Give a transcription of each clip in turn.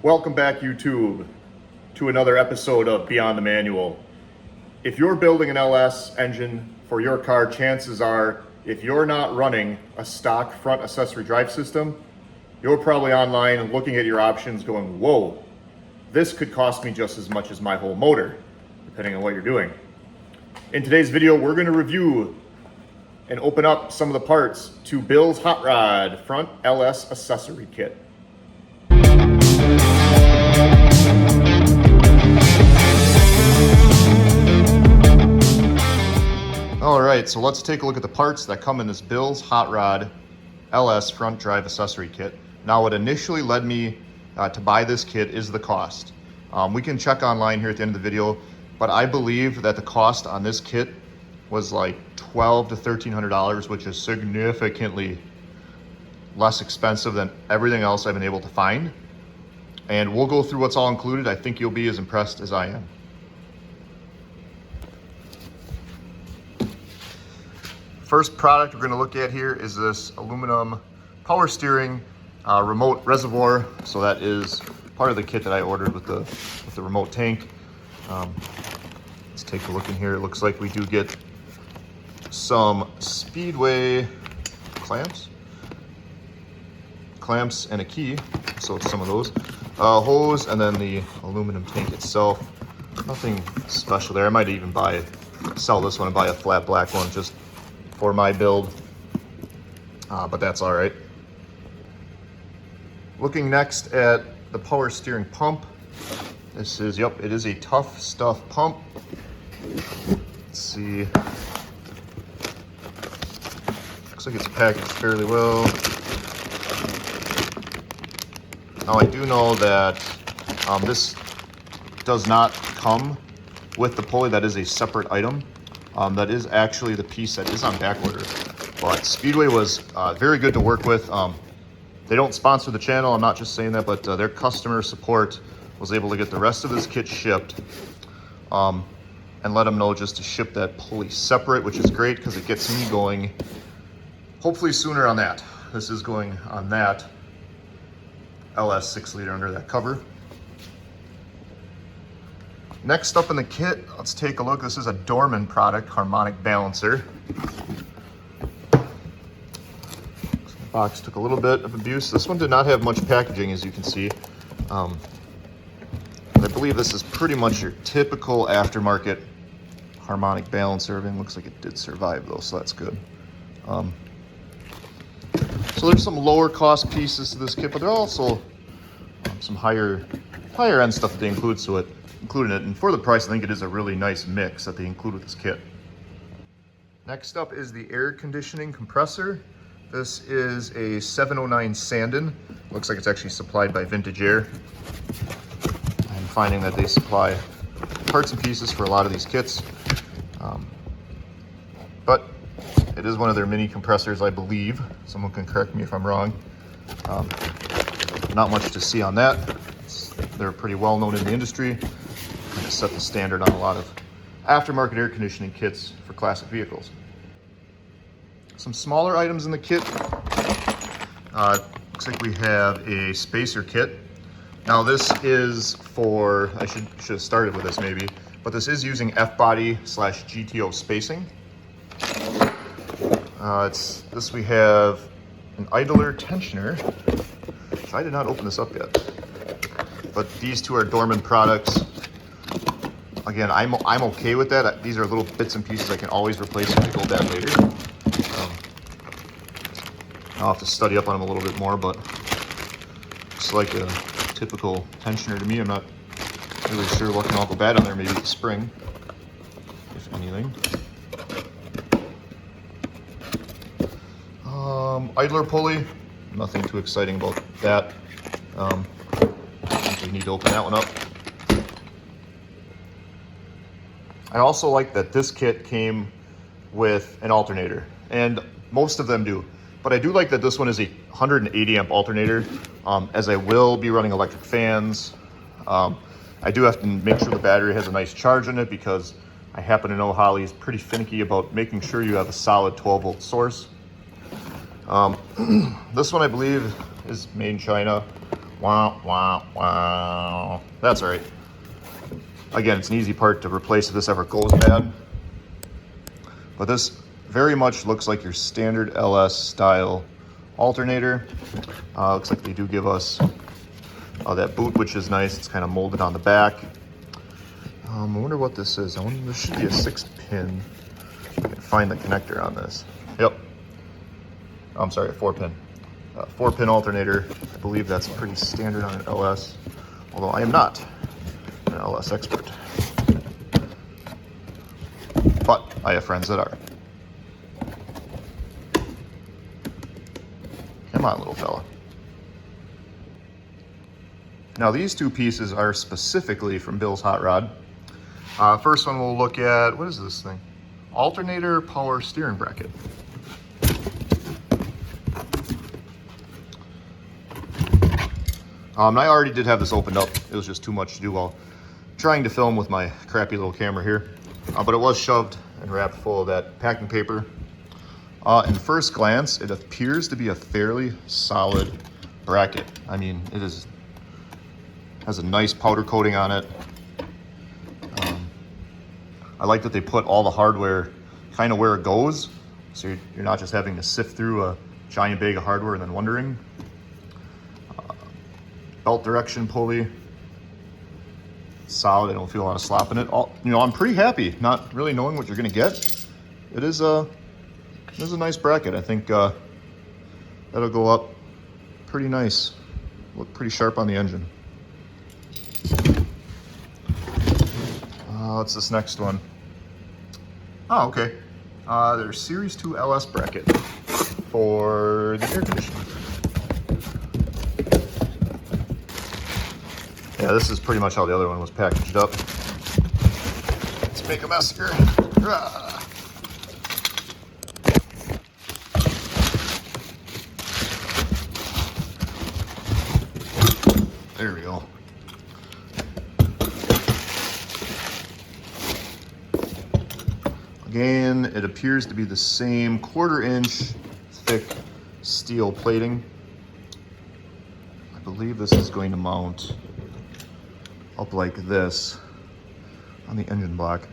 Welcome back, YouTube, to another episode of Beyond the Manual. If you're building an LS engine for your car, chances are, if you're not running a stock front accessory drive system, you're probably online looking at your options going, whoa, this could cost me just as much as my whole motor, depending on what you're doing. In today's video, we're going to review and open up some of the parts to Bill's Hot Rod Front LS Accessory Kit. All right, so let's take a look at the parts that come in this Bill's Hot Rod LS Front Drive Accessory Kit. Now, what initially led me to buy this kit is the cost. We can check online here at the end of the video, but I believe that the cost on this kit was like $1,200 to $1,300, which is significantly less expensive than everything else I've been able to find. And we'll go through what's all included. I think you'll be as impressed as I am. First product we're going to look at here is this aluminum power steering remote reservoir. So that is part of the kit that I ordered with the remote tank. Let's take a look in here. It looks like we do get some Speedway clamps and a key. So it's some of those. Hose, and then the aluminum tank itself. Nothing special there. I might even sell this one and buy a flat black one just for my build, but that's all right. Looking next at the power steering pump. This is, yep, it is a Tough Stuff pump. Let's see. Looks like it's packaged fairly well. Now, I do know that this does not come with the pulley. That is a separate item. That is actually the piece that is on back order. But Speedway was very good to work with. They don't sponsor the channel, I'm not just saying that, but their customer support was able to get the rest of this kit shipped and let them know just to ship that pulley separate, which is great because it gets me going hopefully sooner on that. This is going on that LS 6-liter under that cover. Next up in the kit, let's take a look. This is a Dorman product, Harmonic balancer. The box took a little bit of abuse. This one did not have much packaging, as you can see. I believe this is pretty much your typical aftermarket Harmonic balancer. Everything looks like it did survive though, so that's good. So there's some lower cost pieces to this kit, but there are also some higher end stuff that they include in it. And for the price, I think it is a really nice mix that they include with this kit. Next up is the air conditioning compressor. This is a 709 Sandon. Looks like it's actually supplied by Vintage Air. I'm finding that they supply parts and pieces for a lot of these kits. But it is one of their mini compressors, I believe. Someone can correct me if I'm wrong. Not much to see on that. They're pretty well known in the industry. Kind of set the standard on a lot of aftermarket air conditioning kits for classic vehicles. Some smaller items in the kit. Looks like we have a spacer kit. Now this is for, I should have started with this maybe, but this is using F-body / GTO spacing. We have an idler tensioner. I did not open this up yet, but these two are Dorman products. Again, I'm okay with that. These are little bits and pieces I can always replace if they go bad later. I'll have to study up on them a little bit more, but it's like a typical tensioner to me. I'm not really sure what can all go bad on there. Maybe the spring, if anything. Idler pulley, nothing too exciting about that. I think we need to open that one up. I also like that this kit came with an alternator, and most of them do. But I do like that this one is a 180 amp alternator, as I will be running electric fans. I do have to make sure the battery has a nice charge in it because I happen to know Holly's pretty finicky about making sure you have a solid 12 volt source. This one I believe is made in China. Wow, wow, wow. That's all right. Again, it's an easy part to replace if this ever goes bad. But this very much looks like your standard LS style alternator. Looks like they do give us that boot, which is nice. It's kind of molded on the back. I wonder what this is. I wonder, this should be a 6-pin. I can find the connector on this. Yep. I'm sorry, a 4-pin. 4-pin alternator. I believe that's pretty standard on an LS, although I am not an LS expert. But I have friends that are. Come on, little fella. Now these two pieces are specifically from Bill's Hot Rod. First one we'll look at, what is this thing? Alternator power steering bracket. I already did have this opened up. It was just too much to do while trying to film with my crappy little camera here. But it was shoved and wrapped full of that packing paper. In first glance, it appears to be a fairly solid bracket. I mean, it has a nice powder coating on it. I like that they put all the hardware kind of where it goes, so you're not just having to sift through a giant bag of hardware and then wondering. Belt direction pulley, solid. I don't feel a lot of slop in it. I'm pretty happy, not really knowing what you're gonna get. It is a nice bracket. I think that'll go up pretty nice. Look pretty sharp on the engine. What's this next one? Oh, okay. There's Series 2 LS bracket for the air conditioning. Yeah, this is pretty much how the other one was packaged up. Let's make a mess here. There we go. Again, it appears to be the same 1/4 inch thick steel plating. I believe this is going to mount up like this on the engine block.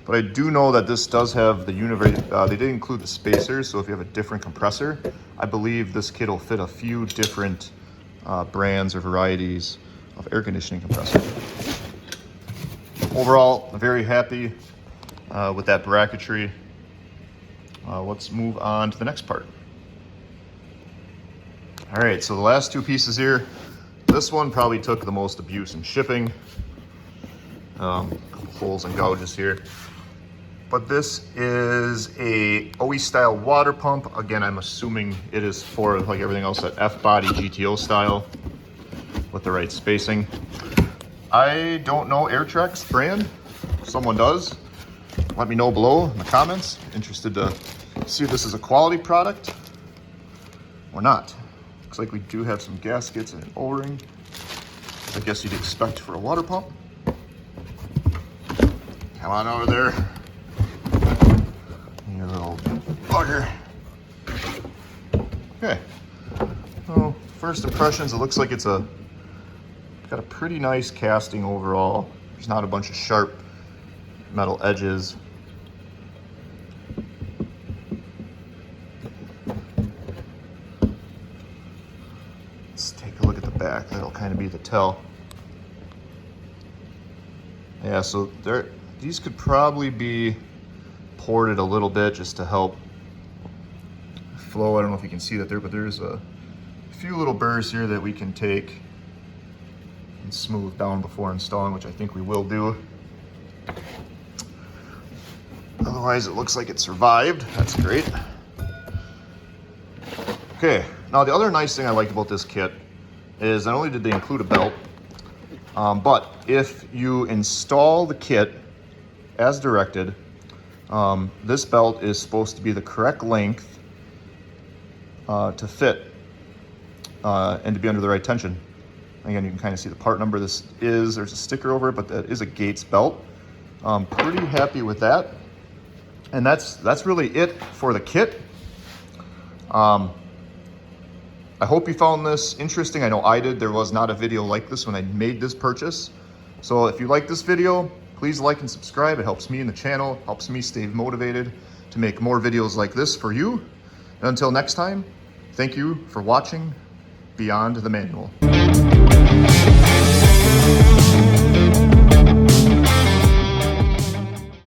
But I do know that this does have the they did include the spacers, so if you have a different compressor, I believe this kit will fit a few different brands or varieties of air conditioning compressor. Overall, I'm very happy with that bracketry. Let's move on to the next part. All right, so the last two pieces here. This one probably took the most abuse in shipping. A couple holes and gouges here. But this is a OE style water pump. Again, I'm assuming it is for, like everything else, that F-body GTO style with the right spacing. I don't know Airtrex brand. If someone does, let me know below in the comments. Interested to see if this is a quality product or not. Looks like we do have some gaskets and an O-ring. I guess you'd expect for a water pump. Come on over there. You little bugger. Okay. So first impressions, it looks like it's got a pretty nice casting overall. There's not a bunch of sharp metal edges. Let's take a look at the back. That'll kind of be the tell. Yeah, so these could probably be ported a little bit just to help flow. I don't know if you can see that there, but there's a few little burrs here that we can take and smooth down before installing, which I think we will do. Otherwise, it looks like it survived. That's great. Okay, now the other nice thing I like about this kit is not only did they include a belt, but if you install the kit as directed, this belt is supposed to be the correct length to fit and to be under the right tension. Again, you can kind of see the part number there's a sticker over it, but that is a Gates belt. Pretty happy with that. And that's really it for the kit. I hope you found this interesting. I know I did. There was not a video like this when I made this purchase. So if you like this video, please like and subscribe. It helps me in the channel, helps me stay motivated to make more videos like this for you. And until next time, thank you for watching Beyond the Manual.